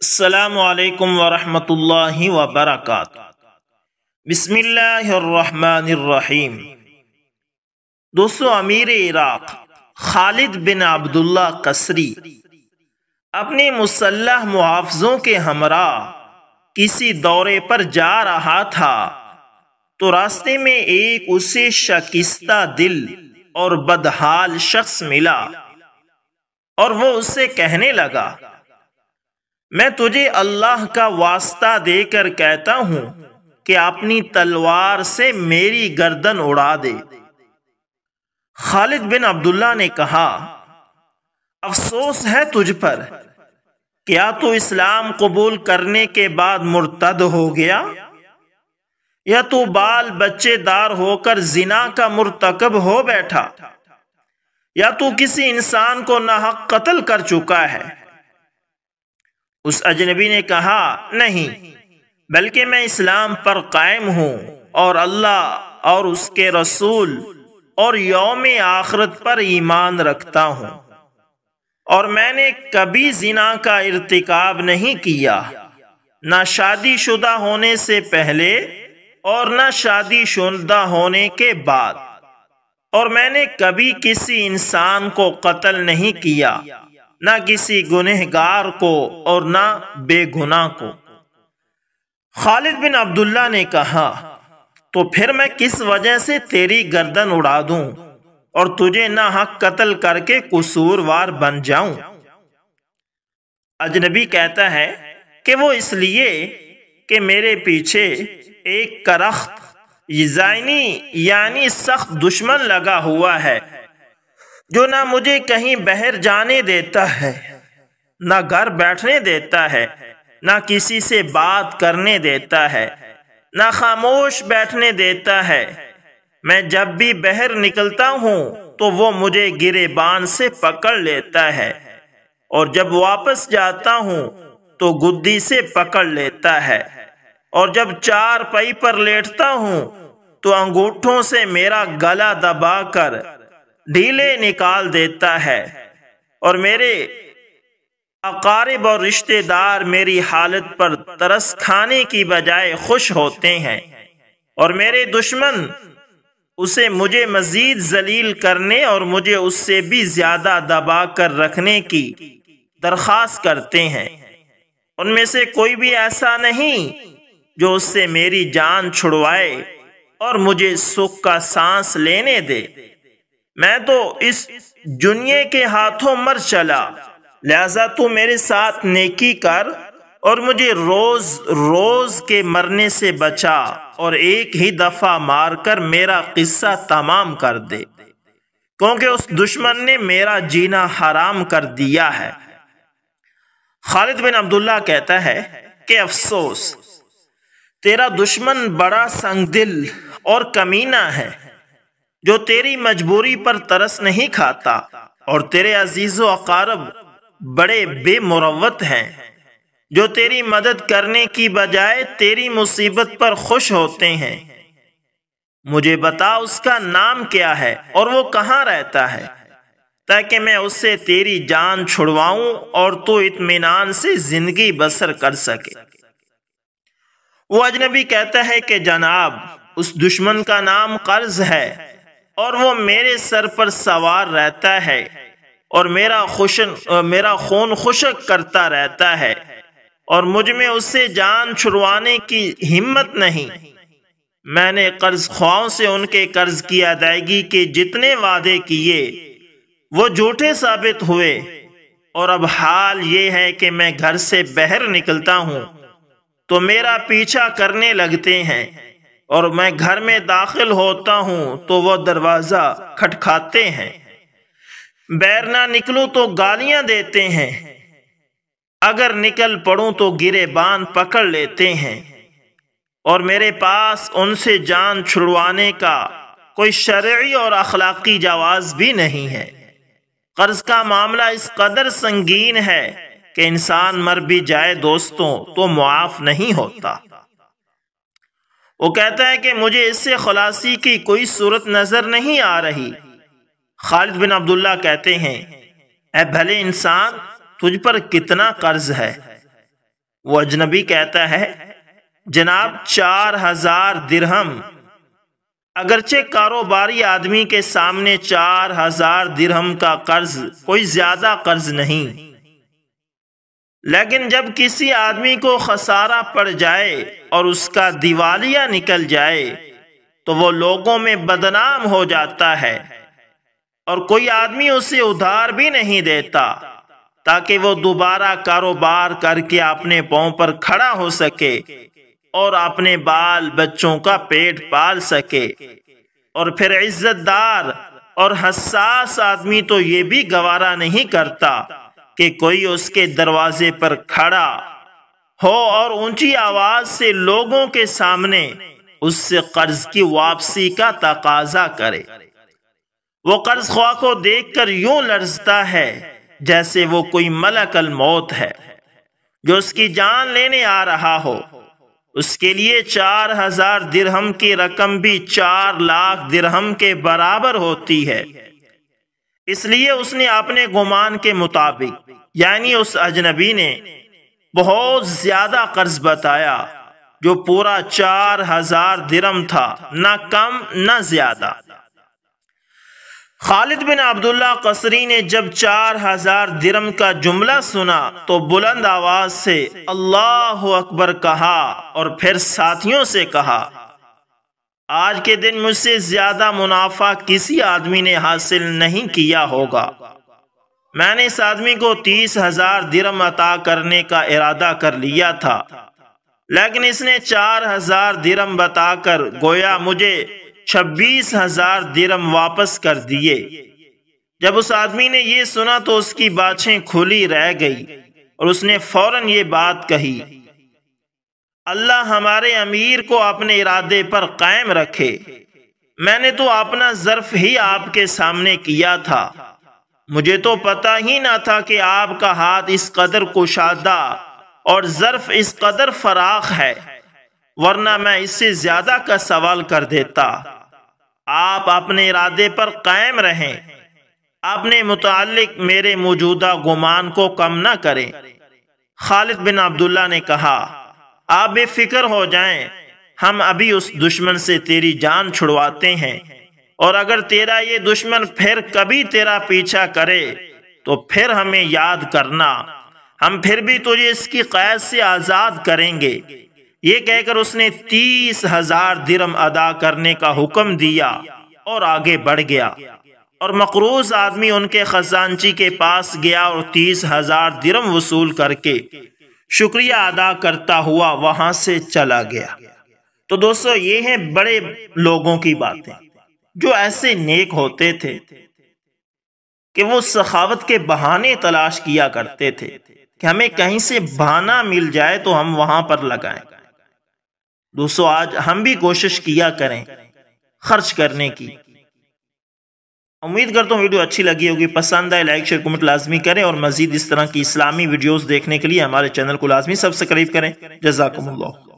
السلام علیکم ورحمۃ اللہ وبرکاتہ۔ بسم اللہ الرحمن الرحیم۔ دوستو، امیر عراق خالد بن عبداللہ قسری اپنے مسلح محافظوں کے ہمراہ کسی دورے پر جا رہا تھا تو راستے میں ایک اسے شکستہ دل اور بدحال شخص ملا اور وہ اس سے کہنے لگا، میں تجھے اللہ کا واسطہ دے کر کہتا ہوں کہ اپنی تلوار سے میری گردن اڑا دے۔ خالد بن عبداللہ نے کہا، افسوس ہے تجھ پر، کیا تو اسلام قبول کرنے کے بعد مرتد ہو گیا، یا تو بال بچے دار ہو کر زنا کا مرتکب ہو بیٹھا، یا تو کسی انسان کو ناحق قتل کر چکا ہے۔ اس اجنبی نے کہا، نہیں، بلکہ میں اسلام پر قائم ہوں اور اللہ اور اس کے رسول اور یوم آخرت پر ایمان رکھتا ہوں، اور میں نے کبھی زنا کا ارتکاب نہیں کیا، نہ شادی شدہ ہونے سے پہلے اور نہ شادی شدہ ہونے کے بعد، اور میں نے کبھی کسی انسان کو قتل نہیں کیا، نہ کسی گنہگار کو اور نہ بے گناہ کو۔ خالد بن عبداللہ نے کہا، تو پھر میں کس وجہ سے تیری گردن اڑا دوں اور تجھے ناحق قتل کر کے قصوروار بن جاؤں؟ اجنبی کہتا ہے کہ وہ اس لیے کہ میرے پیچھے ایک کرخت زائنی یعنی سخت دشمن لگا ہوا ہے، جو نہ مجھے کہیں باہر جانے دیتا ہے، نہ گھر بیٹھنے دیتا ہے، نہ کسی سے بات کرنے دیتا ہے، نہ خاموش بیٹھنے دیتا ہے۔ میں جب بھی باہر نکلتا ہوں تو وہ مجھے گریبان سے پکڑ لیتا ہے، اور جب واپس جاتا ہوں تو گدی سے پکڑ لیتا ہے، اور جب چارپائی پر لیٹتا ہوں تو انگوٹھوں سے میرا گلا دبا کر ڈھیلے نکال دیتا ہے، اور میرے اقارب اور رشتہ دار میری حالت پر ترس کھانے کی بجائے خوش ہوتے ہیں، اور میرے دشمن اسے مجھے مزید ذلیل کرنے اور مجھے اس سے بھی زیادہ دبا کر رکھنے کی درخواست کرتے ہیں۔ ان میں سے کوئی بھی ایسا نہیں جو اس سے میری جان چھڑوائے اور مجھے سکھ کا سانس لینے دے۔ میں تو اس جنیے کے ہاتھوں مر چلا، لہذا تو میرے ساتھ نیکی کر اور مجھے روز روز کے مرنے سے بچا، اور ایک ہی دفعہ مار کر میرا قصہ تمام کر دے، کیونکہ اس دشمن نے میرا جینا حرام کر دیا ہے۔ خالد بن عبداللہ کہتا ہے کہ افسوس، تیرا دشمن بڑا سنگ دل اور کمینہ ہے، جو تیری مجبوری پر ترس نہیں کھاتا، اور تیرے عزیز و اقارب بڑے بے مروت ہیں، جو تیری مدد کرنے کی بجائے تیری مصیبت پر خوش ہوتے ہیں۔ مجھے بتا اس کا نام کیا ہے اور وہ کہاں رہتا ہے، تاکہ میں اس سے تیری جان چھڑواؤں اور تو اطمینان سے زندگی بسر کر سکے۔ وہ اجنبی کہتا ہے کہ جناب، اس دشمن کا نام قرض ہے، اور وہ میرے سر پر سوار رہتا ہے اور میرا خون خشک کرتا رہتا ہے، اور مجھ میں اس سے جان چھڑوانے کی ہمت نہیں۔ میں نے قرض خواہوں سے ان کے قرض کی ادائیگی کے جتنے وعدے کیے وہ جھوٹے ثابت ہوئے، اور اب حال یہ ہے کہ میں گھر سے باہر نکلتا ہوں تو میرا پیچھا کرنے لگتے ہیں، اور میں گھر میں داخل ہوتا ہوں تو وہ دروازہ کھٹکھاتے ہیں، باہر نہ نکلوں تو گالیاں دیتے ہیں، اگر نکل پڑوں تو گریبان پکڑ لیتے ہیں، اور میرے پاس ان سے جان چھڑوانے کا کوئی شرعی اور اخلاقی جواز بھی نہیں ہے۔ قرض کا معاملہ اس قدر سنگین ہے کہ انسان مر بھی جائے دوستوں تو معاف نہیں ہوتا۔ وہ کہتا ہے کہ مجھے اس سے خلاصی کی کوئی صورت نظر نہیں آ رہی۔ خالد بن عبداللہ کہتے ہیں، اے بھلے انسان، تجھ پر کتنا قرض ہے؟ وہ اجنبی کہتا ہے جناب 4000 درہم، اگرچہ کاروباری آدمی کے سامنے 4000 درہم کا قرض کوئی زیادہ قرض نہیں، لیکن جب کسی آدمی کو خسارہ پڑ جائے اور اس کا دیوالیہ نکل جائے تو وہ لوگوں میں بدنام ہو جاتا ہے، اور کوئی آدمی اسے ادھار بھی نہیں دیتا تاکہ وہ دوبارہ کاروبار کر کے اپنے پاؤں پر کھڑا ہو سکے اور اپنے بال بچوں کا پیٹ پال سکے۔ اور پھر عزت دار اور حساس آدمی تو یہ بھی گوارا نہیں کرتا کہ کوئی اس کے دروازے پر کھڑا ہو اور اونچی آواز سے لوگوں کے سامنے اس سے قرض کی واپسی کا تقاضا کرے۔ وہ قرض خواہ کو دیکھ کر یوں لرزتا ہے جیسے وہ کوئی ملک الموت ہے جو اس کی جان لینے آ رہا ہو۔ اس کے لیے 4000 درہم کی رقم بھی 4 لاکھ درہم کے برابر ہوتی ہے۔ اس لیے اس نے اپنے گمان کے مطابق، یعنی اس اجنبی نے بہت زیادہ قرض بتایا جو پورا 4000 درہم تھا، نہ کم نہ زیادہ۔ خالد بن عبداللہ قصری نے جب 4000 درہم کا جملہ سنا تو بلند آواز سے اللہ اکبر کہا اور پھر ساتھیوں سے کہا آج کے دن مجھ سے زیادہ منافع کسی آدمی نے حاصل نہیں کیا ہوگا۔ میں نے اس آدمی کو 30,000 درہم عطا کرنے کا ارادہ کر لیا تھا، لیکن اس نے 4000 درہم بتا کر گویا مجھے 26,000 درہم واپس کر دیے۔ جب اس آدمی نے یہ سنا تو اس کی باچھیں کھلی رہ گئی اور اس نے فوراً یہ بات کہی اللہ ہمارے امیر کو اپنے ارادے پر قائم رکھے، میں نے تو اپنا ظرف ہی آپ کے سامنے کیا تھا، مجھے تو پتہ ہی نہ تھا کہ آپ کا ہاتھ اس قدر کشادہ اور ظرف اس قدر فراخ ہے، ورنہ میں اس سے زیادہ کا سوال کر دیتا۔ آپ اپنے ارادے پر قائم رہیں، اپنے متعلق میرے موجودہ گمان کو کم نہ کریں۔ خالد بن عبداللہ نے کہا آپ بے فکر ہو جائیں، ہم ابھی اس دشمن سے تیری جان چھڑواتے ہیں، اور اگر تیرا یہ دشمن پھر کبھی تیرا پیچھا کرے تو پھر ہمیں یاد کرنا، ہم پھر بھی تجھے اس کی قید سے آزاد کریں گے۔ یہ کہہ کر اس نے 30,000 درہم ادا کرنے کا حکم دیا اور آگے بڑھ گیا، اور مقروض آدمی ان کے خزانچی کے پاس گیا اور 30,000 درہم وصول کر کے شکریہ ادا کرتا ہوا وہاں سے چلا گیا۔ تو دوستو یہ ہیں بڑے لوگوں کی باتیں جو ایسے نیک ہوتے تھے کہ وہ سخاوت کے بہانے تلاش کیا کرتے تھے کہ ہمیں کہیں سے بہانہ مل جائے تو ہم وہاں پر لگائیں۔ دوستو آج ہم بھی کوشش کیا کریں خرچ کرنے کی۔ امید کرتا ہوں ویڈیو اچھی لگی ہوگی، پسند آئے لائک شیئر کمنٹ لازمی کریں، اور مزید اس طرح کی اسلامی ویڈیوز دیکھنے کے لیے ہمارے چینل کو لازمی سبسکرائب کریں۔ جزاکم اللہ۔